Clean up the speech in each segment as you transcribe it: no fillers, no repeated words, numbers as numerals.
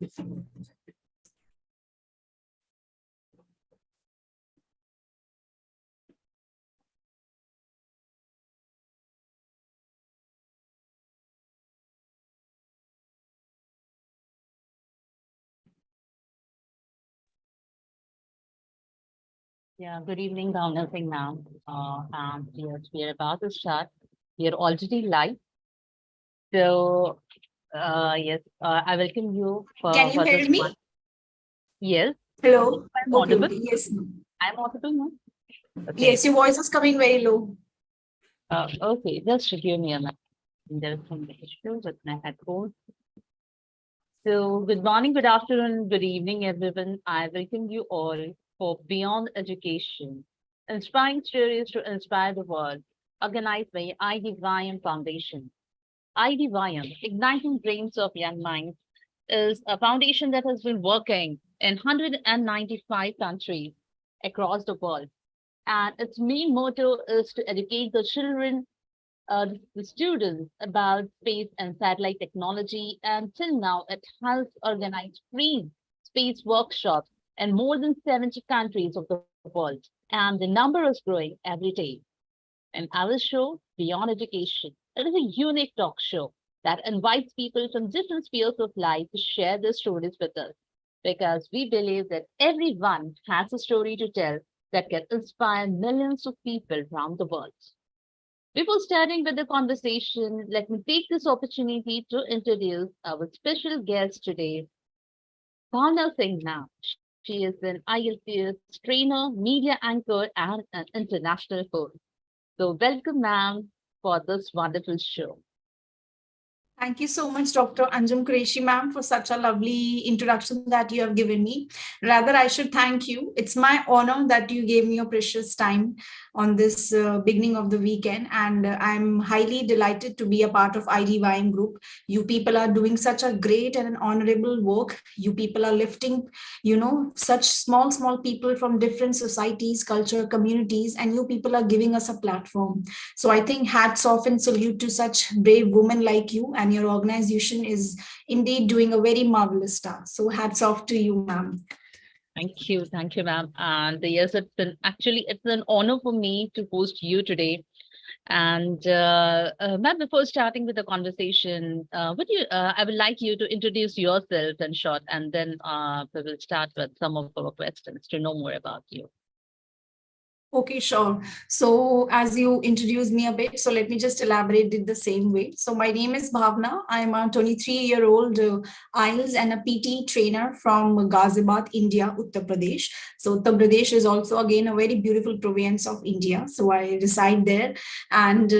Yeah, good evening, Bhavna Singh ma'am. And yes, we are about to start. We are already live. So, yes, I welcome you Can you for hear this one. me? Yes, Hello. I'm Okay, audible. okay. Yes, ma'am. I'm audible, ma'am. Okay. Yes, your voice is coming very low. Okay, just give me a minute. There's some issue with my headphones. So, good morning, good afternoon, good evening, everyone. I welcome you all for Beyond Education, inspiring stories to inspire the world, organized by IDYM Foundation. IDYM, Igniting Dreams of Young Minds, is a foundation that has been working in 195 countries across the world. And its main motto is to educate the children, the students about space and satellite technology. And till now, it has organized free space workshops in more than 70 countries of the world. And the number is growing every day. And our show, Beyond Education, it is a unique talk show that invites people from different spheres of life to share their stories with us. Because we believe that everyone has a story to tell that can inspire millions of people around the world. Before starting with the conversation, let me take this opportunity to introduce our special guest today, Bhavna Singh Nam. She is an IELTS trainer, media anchor, and an international host. So, welcome, ma'am, for this wonderful show. Thank you so much, Dr. Anjum Qureshi, ma'am, for such a lovely introduction that you have given me. Rather, I should thank you. It's my honor that you gave me your precious time on this beginning of the weekend. And I'm highly delighted to be a part of IDYM Group. You people are doing such a great and an honorable work. You people are lifting, such small people from different societies, culture, communities, and you people are giving us a platform. So I think hats off and salute to such brave women like you, and your organization is indeed doing a very marvelous task. So hats off to you, ma'am. Thank you, ma'am. And yes, it's an honor for me to host you today. And ma'am, before starting with the conversation, I would like you to introduce yourself in short, and then we will start with some of our questions to know more about you. Okay, sure. So as you introduced me a bit, so let me just elaborate it the same way. So my name is Bhavna. I'm a 23-year-old IELTS and a PT trainer from Ghaziabad, India, Uttar Pradesh. So Uttar Pradesh is also again a very beautiful province of India. So I reside there, and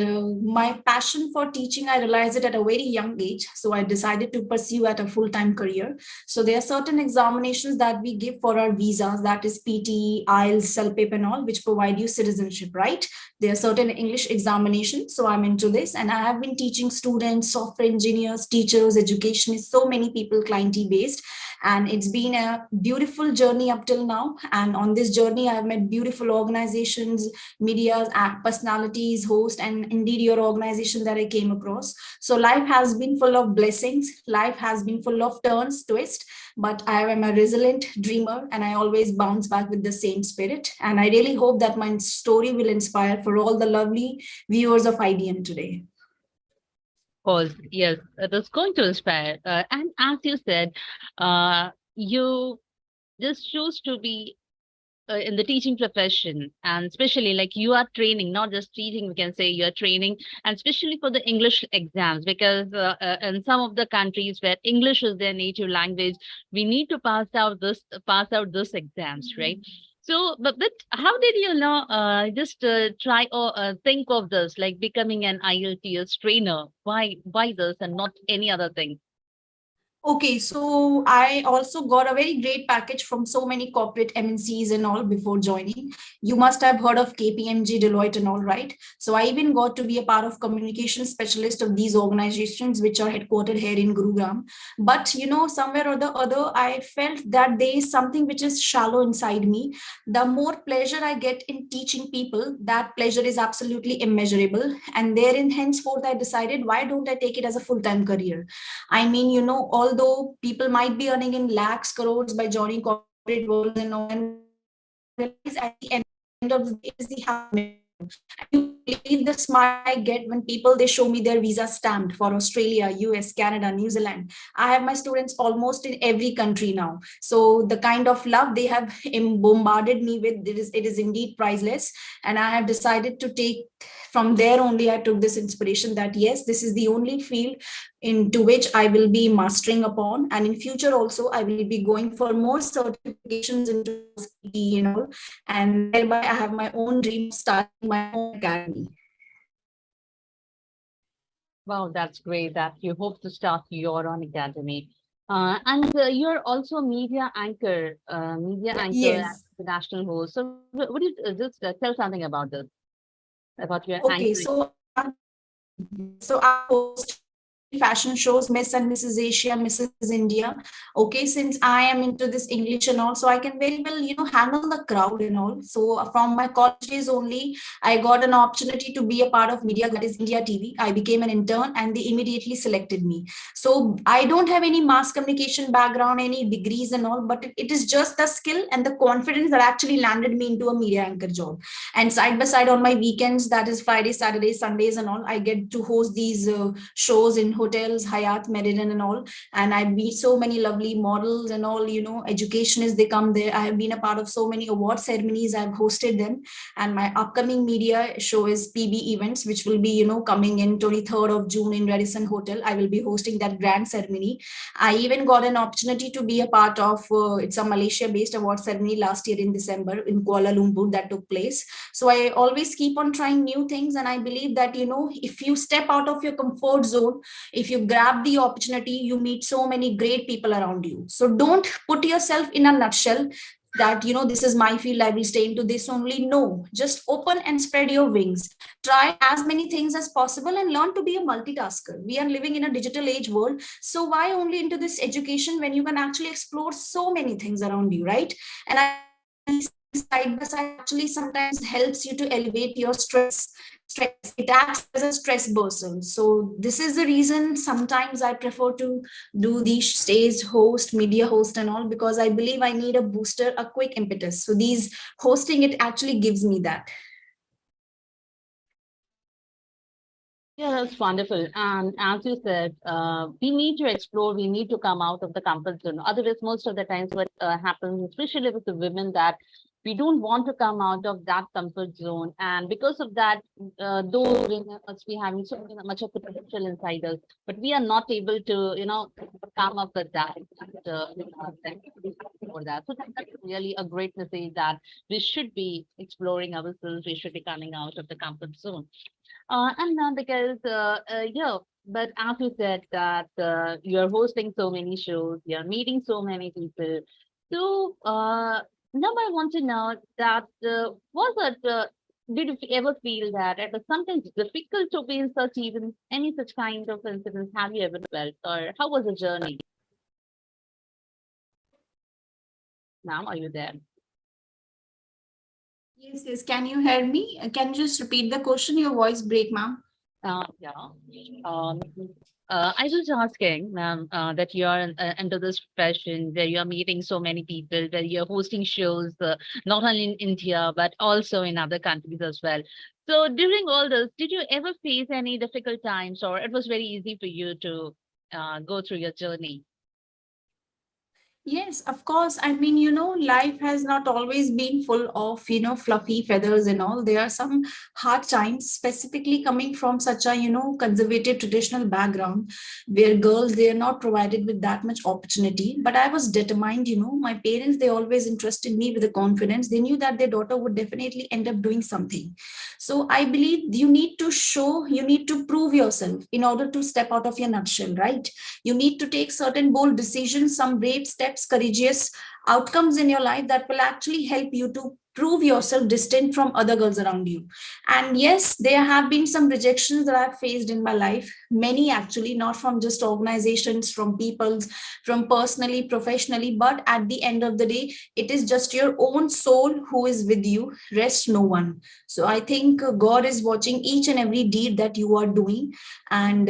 my passion for teaching, I realized it at a very young age. So I decided to pursue at a full-time career. So there are certain examinations that we give for our visas, that is PT, IELTS, CELPIP and all, which provide you citizenship, right? There are certain English examinations. So I'm into this, and I have been teaching students, software engineers, teachers, educationists, so many people clientele based. And it's been a beautiful journey up till now. And on this journey, I've met beautiful organizations, media personalities, hosts, and indeed your organization that I came across. So life has been full of blessings. Life has been full of turns, twists, but I am a resilient dreamer, and I always bounce back with the same spirit. And I really hope that my story will inspire for all the lovely viewers of IDM today. Of course, yes, it is going to inspire. And as you said, you just choose to be in the teaching profession, and especially like you are training, not just teaching, we can say you're training, and especially for the English exams, because in some of the countries where English is their native language, we need to pass out this exams, right? So, but how did you know, just try or think of this, like becoming an IELTS trainer? Why this and not any other thing? Okay, so I also got a very great package from so many corporate MNCs and all before joining. You must have heard of KPMG, Deloitte and all, right? So I even got to be a part of communication specialist of these organizations, which are headquartered here in Gurugram. But, somewhere or the other, I felt that there is something which is shallow inside me. The more pleasure I get in teaching people, that pleasure is absolutely immeasurable. And therein, henceforth, I decided, why don't I take it as a full-time career? I mean, all although people might be earning in lakhs, crores by joining corporate world and all, and realize at the end of the day is the happiness. You believe the smile I get when people they show me their visa stamped for Australia, US, Canada, New Zealand. I have my students almost in every country now. So the kind of love they have bombarded me with, it is indeed priceless. And I have decided to take from there only I took this inspiration that yes, this is the only field into which I will be mastering upon. And in future also, I will be going for more certifications into CPT and all. And thereby I have my own dream of starting my own academy. Wow, that's great that you hope to start your own academy. And you're also a media anchor Yes. at the national host. So would you just tell something about this, about your Okay. anchoring? So I host fashion shows, Miss and Mrs. Asia, Mrs. India. Okay, since I am into this English and all, so I can very well, handle the crowd and all. So from my college days only, I got an opportunity to be a part of media, that is India TV. I became an intern and they immediately selected me. So I don't have any mass communication background, any degrees and all, but it is just the skill and the confidence that actually landed me into a media anchor job. And side by side on my weekends, that is Fridays, Saturdays, Sundays and all, I get to host these shows in hotels, Hyatt, Meriden and all. And I meet so many lovely models and all, educationists, they come there. I have been a part of so many award ceremonies. I've hosted them. And my upcoming media show is PB Events, which will be, coming in 23rd of June in Radisson Hotel. I will be hosting that grand ceremony. I even got an opportunity to be a part of, it's a Malaysia-based award ceremony last year in December in Kuala Lumpur that took place. So I always keep on trying new things. And I believe that, if you step out of your comfort zone, if you grab the opportunity, you meet so many great people around you. So don't put yourself in a nutshell that, this is my field, I will stay into this only. No, just open and spread your wings. Try as many things as possible and learn to be a multitasker. We are living in a digital age world. So why only into this education when you can actually explore so many things around you, right? And side by side actually sometimes helps you to elevate your stress. It acts as a stress buster. So this is the reason sometimes I prefer to do the stage host, media host and all, because I believe I need a booster, a quick impetus. So these hosting, it actually gives me that. Yeah, that's wonderful. And as you said, we need to explore, we need to come out of the comfort zone. Otherwise, most of the times what happens, especially with the women, that we don't want to come out of that comfort zone. And because of that, though we must be having so much of the potential inside us, but we are not able to, come up with that. For that. So that's really a great message that we should be exploring ourselves, we should be coming out of the comfort zone. And now because yeah, but as you said that you're hosting so many shows, you're meeting so many people. So now I want to know that was it did you ever feel that it was sometimes difficult to be in such even any such kind of incidents? Have you ever felt, or how was the journey? Now, are you there? Yes. Can you hear me? Can you just repeat the question? Your voice break, ma'am. Yeah. Um, I was asking, ma'am, that you are into this profession where you are meeting so many people, where you're hosting shows, not only in India, but also in other countries as well. So during all this, did you ever face any difficult times, or it was very easy for you to go through your journey? Yes, of course. I mean, life has not always been full of, fluffy feathers and all. There are some hard times, specifically coming from such a, conservative traditional background where girls, they are not provided with that much opportunity. But I was determined, my parents, they always entrusted me with the confidence. They knew that their daughter would definitely end up doing something. So I believe you need to show, you need to prove yourself in order to step out of your nutshell, right? You need to take certain bold decisions, some brave steps, courageous outcomes in your life that will actually help you to prove yourself distinct from other girls around you. And yes, there have been some rejections that I've faced in my life, many actually, not from just organizations, from people's, from personally, professionally, but at the end of the day, it is just your own soul who is with you, rest no one. So I think God is watching each and every deed that you are doing, and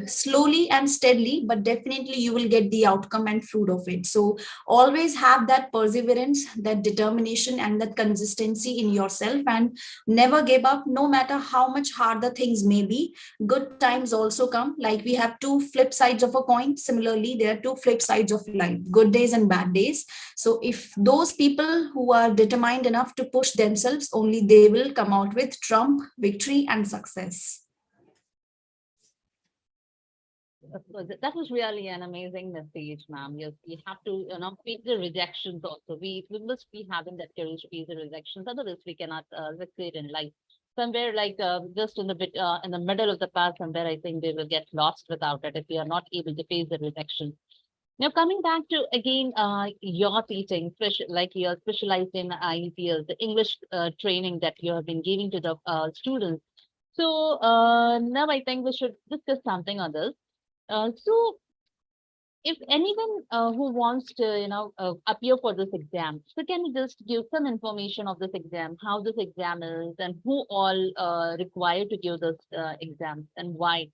slowly and steadily, but definitely you will get the outcome and fruit of it. So always have that perseverance, that determination, and that consistency in yourself, and never give up, no matter how much hard the things may be. Good times also come. Like we have two flip sides of a coin. Similarly, there are two flip sides of life, good days and bad days. So if those people who are determined enough to push themselves, only they will come out with trump, victory, and success. Of course, that was really an amazing message, ma'am. Yes, we have to, face the rejections also. We must be having that courage to face the rejections. Otherwise, we cannot succeed in life. Somewhere like just in the bit in the middle of the path, somewhere I think we will get lost without it if we are not able to face the rejection. Now, coming back to again your teaching, like you're specialized in IELTS, the English training that you have been giving to the students. So now I think we should discuss something on this. So if anyone who wants to, appear for this exam, so can you just give some information of this exam, how this exam is, and who all required to give this exam, and why,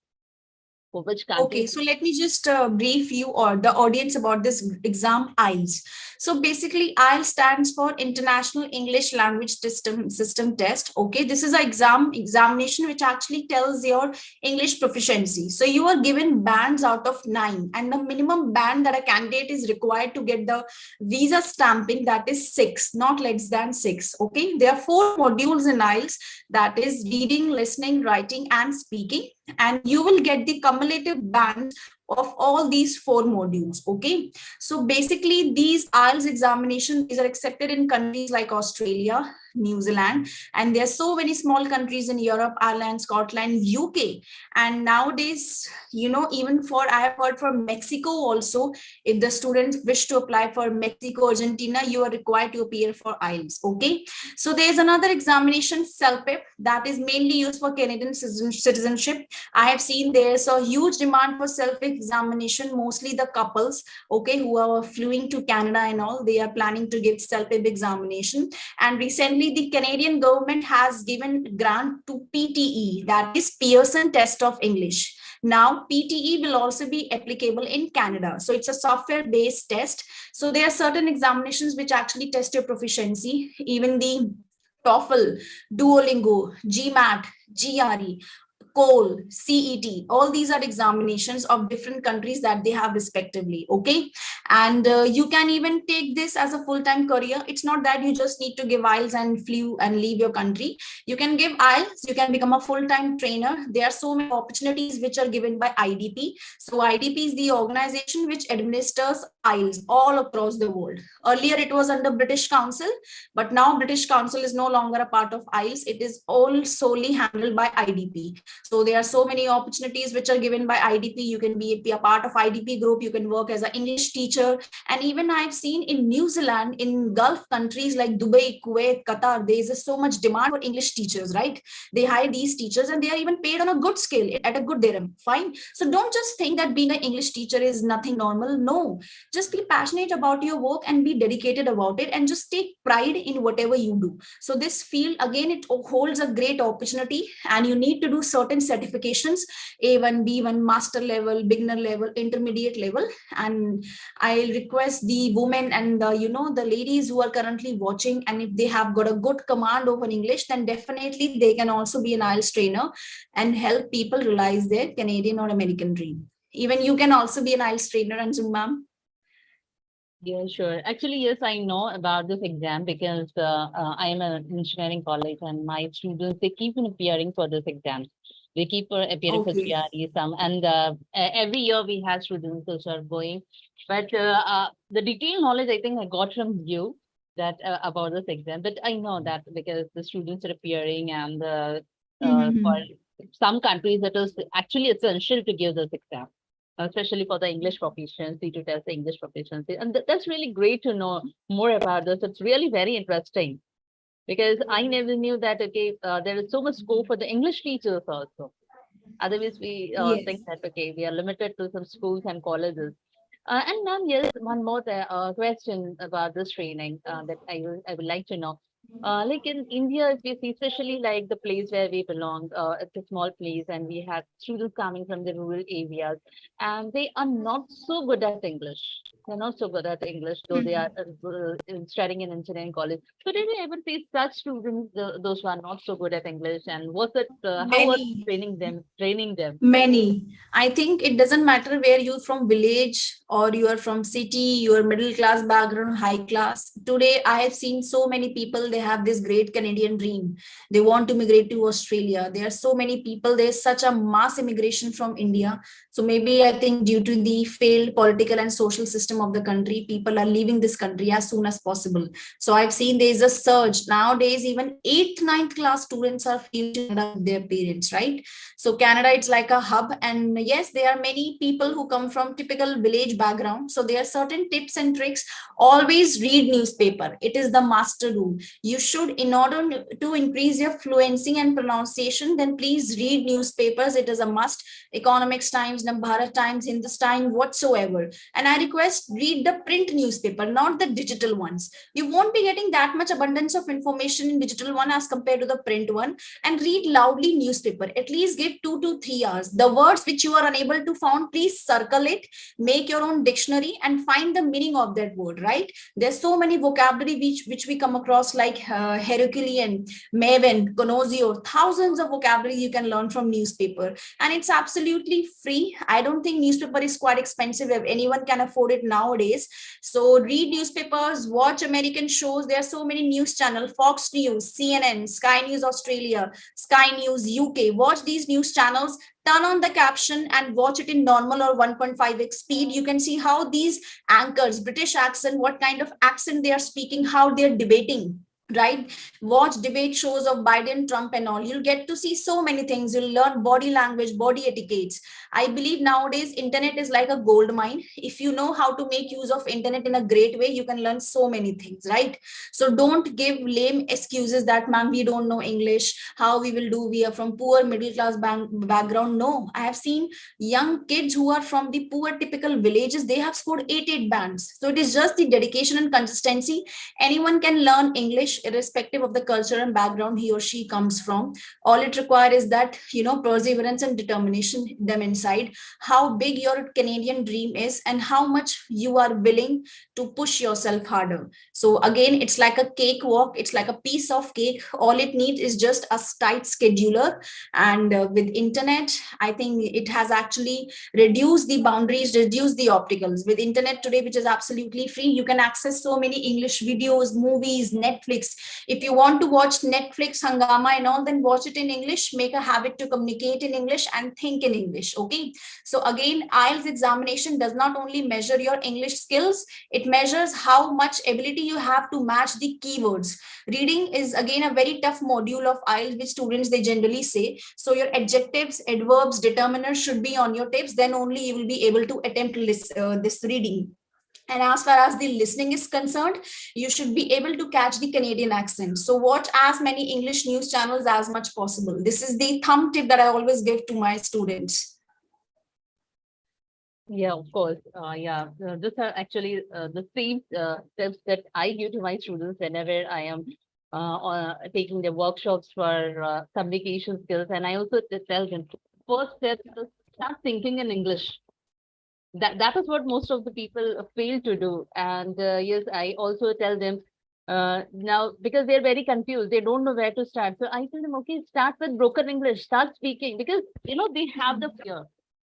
for which Okay, countries? so let me just brief you or the audience about this exam, IELTS. So basically, IELTS stands for International English Language System Test. Okay, this is an examination which actually tells your English proficiency. So you are given bands out of 9, and the minimum band that a candidate is required to get the visa stamping, that is 6, not less than 6. Okay, there are 4 modules in IELTS, that is reading, listening, writing, and speaking, and you will get the cumulative band of all these 4 modules. Okay, so basically these IELTS examinations, these are accepted in countries like Australia, New Zealand, and there are so many small countries in Europe, Ireland, Scotland, UK, and nowadays, even for, I have heard, for Mexico also, if the students wish to apply for Mexico, Argentina, you are required to appear for IELTS. Okay, so there's another examination, CELPIP, that is mainly used for Canadian citizenship. I have seen there's a huge demand for self-examination, mostly the couples, okay, who are fleeing to Canada and all, they are planning to give self-examination. And recently, the Canadian government has given grant to PTE, that is Pearson Test of English. Now, PTE will also be applicable in Canada. So it's a software-based test. So there are certain examinations which actually test your proficiency, even the TOEFL, Duolingo, GMAT, GRE, COL, CET, all these are examinations of different countries that they have respectively. Okay, and you can even take this as a full-time career. It's not that you just need to give IELTS and flew and leave your country. You can give IELTS, you can become a full-time trainer. There are so many opportunities which are given by IDP. So IDP is the organization which administers IELTS all across the world. Earlier it was under British Council, but now British Council is no longer a part of IELTS. It is all solely handled by IDP. So there are so many opportunities which are given by IDP. You can be a part of IDP group. You can work as an English teacher. And even I've seen in New Zealand, in Gulf countries like Dubai, Kuwait, Qatar, there is so much demand for English teachers, right? They hire these teachers and they are even paid on a good scale at a good dirham. Fine. So don't just think that being an English teacher is nothing normal. No, just be passionate about your work and be dedicated about it, and just take pride in whatever you do. So this field, again, it holds a great opportunity, and you need to do certain certifications, A1, B1, master level, beginner level, intermediate level. And I request the women and the ladies who are currently watching, and if they have got a good command over English, then definitely they can also be an IELTS trainer and help people realize their Canadian or American dream. Even you can also be an IELTS trainer, and ma'am. Yeah, sure. Actually, yes, I know about this exam because I am an engineering college and my students, they keep on appearing for this exam. They keep appearing for Okay. GRE, some, and every year we have students which are going. But the detailed knowledge, I think I got from you that about this exam. But I know that because the students are appearing, and for Mhm. some countries, it is actually essential to give this exam, especially for the English proficiency, to test the English proficiency. And that's really great to know more about this. It's really very interesting. because I never knew that, okay, there is so much scope for the English teachers also. Otherwise, we think Yes. that, okay, we are limited to some schools and colleges. And ma'am, yes, one more question about this training that I would like to know. Like in India, if we see, especially like the place where we belong, it's a small place, and we have students coming from the rural areas, and they are not so good at English. They're not so good at English, though they are studying in engineering college. So did you ever see such students, those who are not so good at English, and was it how was Many. training them? Training them? Many. I think it doesn't matter where you're from, village or you are from city, your middle class background, high class. Today, I have seen so many people, they have this great Canadian dream. They want to migrate to Australia. There are so many people, there's such a mass immigration from India. So maybe I think due to the failed political and social system of the country, people are leaving this country as soon as possible. So I've seen there's a surge. Nowadays, even 8th, 9th class students are fleeing to Canada with their parents, right? So Canada, it's like a hub. And yes, there are many people who come from typical village background. So there are certain tips and tricks. Always read newspaper. It is the master rule. You should, in order to increase your fluency and pronunciation, then please read newspapers. It is a must. Economics Times, Navbharat Times, Hindustan, whatsoever. And I request read the print newspaper, not the digital ones. You won't be getting that much abundance of information in digital one as compared to the print one. And read loudly newspaper. At least give 2 to 3 hours. The words which you are unable to find, please circle it, make your own dictionary and find the meaning of that word, right? There's so many vocabulary which we come across, like Herculean, Maven, Conozio, thousands of vocabulary you can learn from newspaper. And it's absolutely free. I don't think newspaper is quite expensive if anyone can afford it nowadays. So read newspapers, watch American shows. There are so many news channels, Fox News, CNN, Sky News Australia, Sky News UK. Watch these news channels, turn on the caption and watch it in normal or 1.5x speed. You can see how these anchors, British accent, what kind of accent they are speaking, how they're debating, right? Watch debate shows of Biden, Trump, and all. You'll get to see so many things. You'll learn body language, body etiquettes. I believe nowadays internet is like a gold mine. If you know how to make use of internet in a great way, you can learn so many things, right? So don't give lame excuses that, ma'am, we don't know English. How we will do? We are from poor middle class background. No, I have seen young kids who are from the poor typical villages. They have scored 8 bands. So it is just the dedication and consistency. Anyone can learn English irrespective of the culture and background he or she comes from. All it requires is that, perseverance and determination them inside, how big your Canadian dream is and how much you are willing to push yourself harder. So again, it's like a cakewalk. It's like a piece of cake. All it needs is just a tight scheduler. And with internet, I think it has actually reduced the boundaries, reduced the obstacles. With internet today, which is absolutely free, you can access so many English videos, movies, Netflix. If you want to watch Netflix, Hangama and all, then watch it in English. Make a habit to communicate in English and think in English. Okay. So again, IELTS examination does not only measure your English skills, it measures how much ability you have to match the keywords. Reading is again a very tough module of IELTS, which students they generally say. So your adjectives, adverbs, determiners should be on your tips. Then only you will be able to attempt this reading. And as far as the listening is concerned, you should be able to catch the Canadian accent. So watch as many English news channels as much possible. This is the thumb tip that I always give to my students. Yeah, of course. Yeah, these are actually the same tips that I give to my students whenever I am taking the workshops for communication skills. And I also tell them, first step is start thinking in English. That is what most of the people fail to do. And yes, I also tell them now, because they're very confused, they don't know where to start. So I tell them, okay, start with broken English, start speaking, because they have the fear.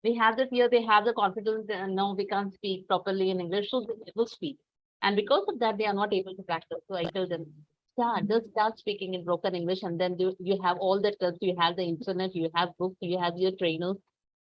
They have the fear, they have the confidence, and no, we can't speak properly in English, so they will speak. And because of that, they are not able to practice. So I tell them, just start speaking in broken English, and then you have all the tips, you have the internet, you have books, you have your trainers.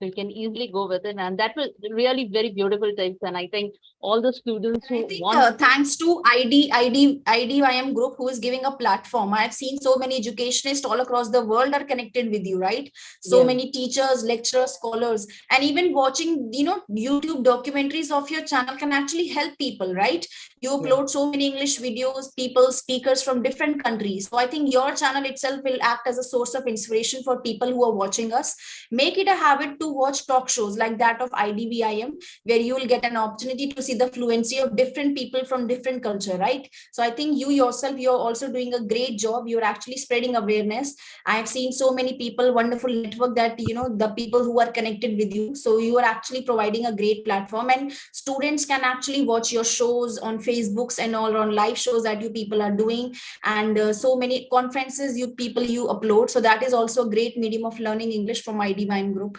So you can easily go with it. And that was really very beautiful tips. And I think all the students I who think want, thanks to IDYM group who is giving a platform. I have seen so many educationists all across the world are connected with you, right? So yes, many teachers, lecturers, scholars, and even watching, YouTube documentaries of your channel can actually help people, right? You yes, upload so many English videos, people, speakers from different countries. So I think your channel itself will act as a source of inspiration for people who are watching us. Make it a habit to watch talk shows like that of IDVIM, where you will get an opportunity to see the fluency of different people from different culture, right? So I think you yourself, you're also doing a great job. You're actually spreading awareness. I have seen so many people, wonderful network that, the people who are connected with you. So you are actually providing a great platform, and students can actually watch your shows on Facebooks and all, on live shows that you people are doing. And so many conferences you upload. So that is also a great medium of learning English from IDVIM group.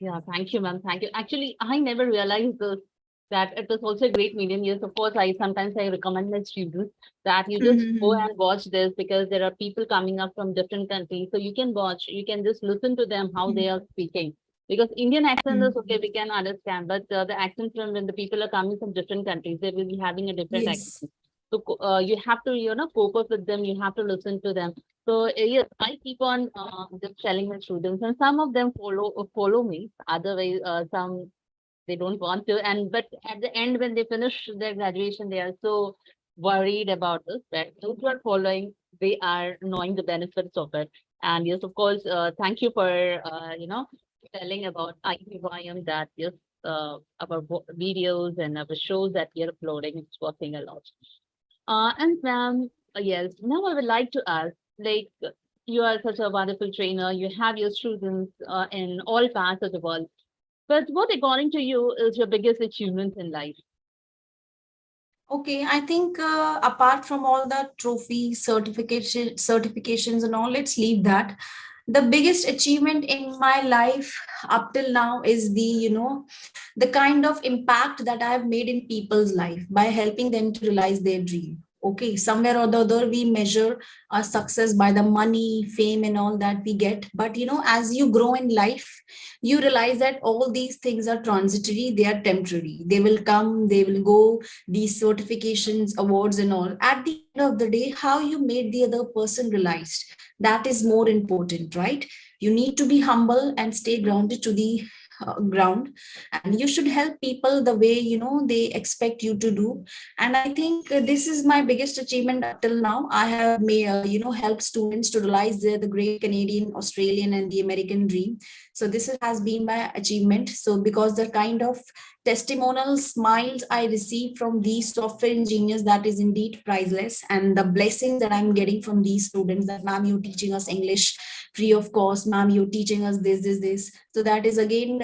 yeah, thank you, ma'am. Thank you. Actually, I never realized this, that it was also a great medium. Yes, of course, sometimes I recommend my students that you just go Mhm. and watch this, because there are people coming up from different countries. So you can watch, you can just listen to them, how they are speaking. Because Indian accent is okay, we can understand, but the accent from when the people are coming from different countries, they will be having a different Yes. accent. So you have to, cope up with them. You have to listen to them. So yes, I keep on just telling my students, and some of them follow me. Otherwise, some they don't want to. And but at the end, when they finish their graduation, they are so worried about this. That those who are following, they are knowing the benefits of it. And yes, of course, thank you for telling about IPYM, that yes, our videos and our shows that we are uploading. It's working a lot. And ma'am, yes, now I would like to ask, like, you are such a wonderful trainer, you have your students in all parts of the world, but what, according to you, is your biggest achievement in life? Okay, I think apart from all the trophies, certifications and all, let's leave that. The biggest achievement in my life up till now is the kind of impact that I have made in people's life by helping them to realize their dream. Okay, somewhere or the other, we measure our success by the money, fame, and all that we get. But as you grow in life, you realize that all these things are transitory, they are temporary. They will come, they will go, these certifications, awards, and all. At the end of the day, how you made the other person realized, that is more important, right? You need to be humble and stay grounded to the ground, and you should help people the way they expect you to do. And I think this is my biggest achievement up till now. I have helped students to realize the great Canadian, Australian, and the American dream. So this has been my achievement. So because the kind of testimonial smiles I receive from these software engineers, that is indeed priceless. And the blessings that I'm getting from these students, that ma'am, you're teaching us English free of cost, ma'am, you're teaching us this. So that is again,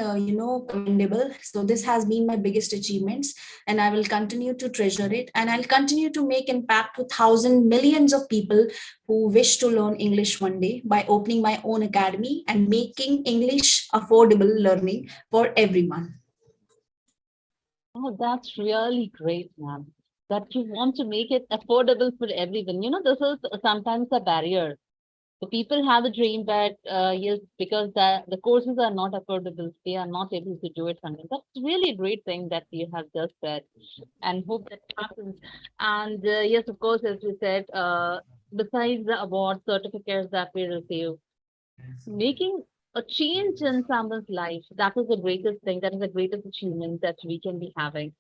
commendable. So this has been my biggest achievements, and I will continue to treasure it. And I'll continue to make impact to thousands, millions of people who wish to learn English one day by opening my own academy and making English affordable learning for everyone. Oh, that's really great, ma'am. That you want to make it affordable for everyone. This is sometimes a barrier. So people have a dream, but yes, because the courses are not affordable, they are not able to do it. Something that's really a great thing that you have just said, and hope that happens. And yes, of course, as you said, besides the award certificates that we receive, making a change in someone's life, that is the greatest thing. That is the greatest achievement that we can be having.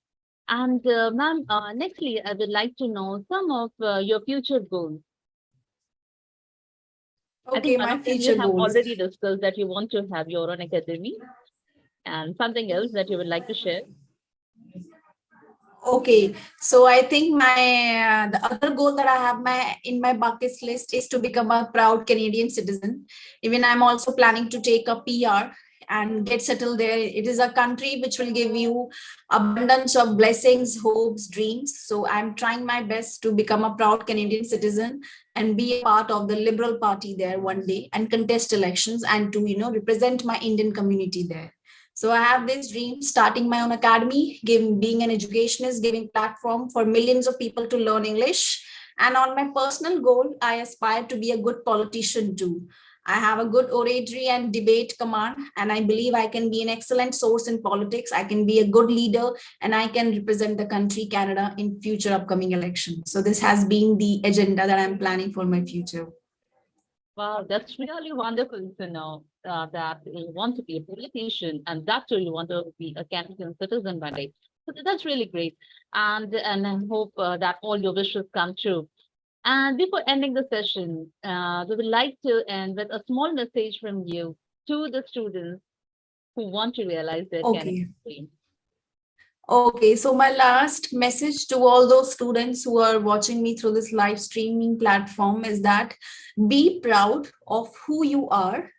And ma'am, nextly, I would like to know some of your future goals. I think Okay, one my of them you future have goals. already discussed, that you want to have your own academy, and something else that you would like to share. Okay, so I think my the other goal that I have my bucket list is to become a proud Canadian citizen. Even I'm also planning to take a PR and get settled there. It is a country which will give you abundance of blessings, hopes, dreams. So I'm trying my best to become a proud Canadian citizen and be a part of the Liberal Party there one day and contest elections and to represent my Indian community there. So I have this dream, starting my own academy, being an educationist, giving platform for millions of people to learn English. And on my personal goal, I aspire to be a good politician too. I have a good oratory and debate command, and I believe I can be an excellent source in politics. I can be a good leader, and I can represent the country, Canada, in future upcoming elections. So this has been the agenda that I'm planning for my future. Wow, that's really wonderful to know that you want to be a politician and that too you want to be a Canadian citizen one day. So that's really great. And I hope that all your wishes come true. And before ending the session, we would like to end with a small message from you to the students who want to realize their Canadian Okay. dream. Okay, so my last message to all those students who are watching me through this live streaming platform is that be proud of who you are,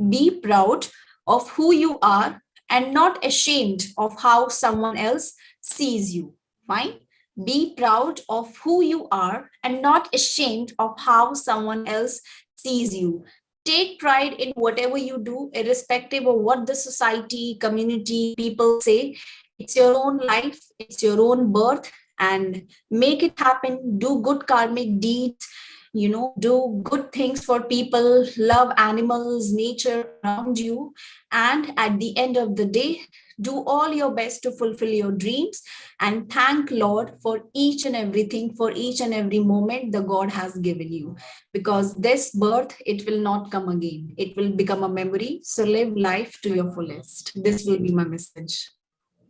be proud of who you are, and not ashamed of how someone else sees you. Fine? Be proud of who you are and not ashamed of how someone else sees you. Take pride in whatever you do, irrespective of what the society, community, people say. It's your own life, it's your own birth, and make it happen. Do good karmic deeds, do good things for people, love animals, nature around you. And at the end of the day, do all your best to fulfill your dreams and thank Lord for each and everything, for each and every moment the God has given you. Because this birth, it will not come again. It will become a memory. So live life to your fullest. This will be my message.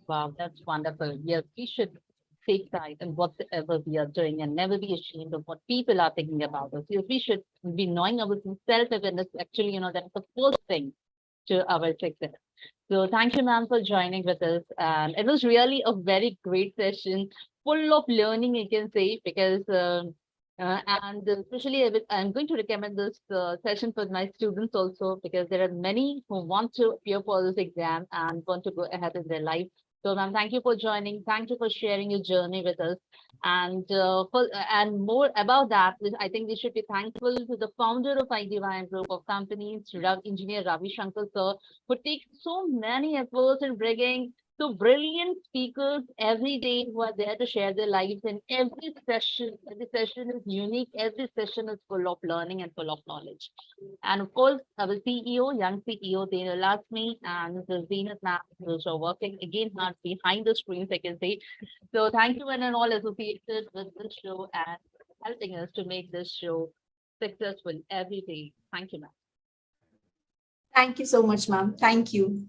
Wow, that's wonderful. Yes, we should take pride in whatever we are doing and never be ashamed of what people are thinking about us. Yes, we should be knowing our self-awareness. Actually, that's the first thing to our success. So thank you, ma'am, for joining with us. And it was really a very great session, full of learning, you can say, because and especially I'm going to recommend this session for my students also because there are many who want to appear for this exam and want to go ahead in their life. So, ma'am, thank you for joining. Thank you for sharing your journey with us. And more about that, I think we should be thankful to the founder of IDYN Group of Companies, Engineer Ravi Shankar sir, who takes so many efforts in bringing so brilliant speakers every day who are there to share their lives. And every session is unique. Every session is full of learning and full of knowledge. And of course, our CEO, young CEO, Dana Lakshmi and Mrs. Zenith Ma'am, who's working again hard behind the screens, I can say. So thank you and all associated with this show and helping us to make this show successful every day. Thank you, ma'am. Thank you so much, ma'am. Thank you.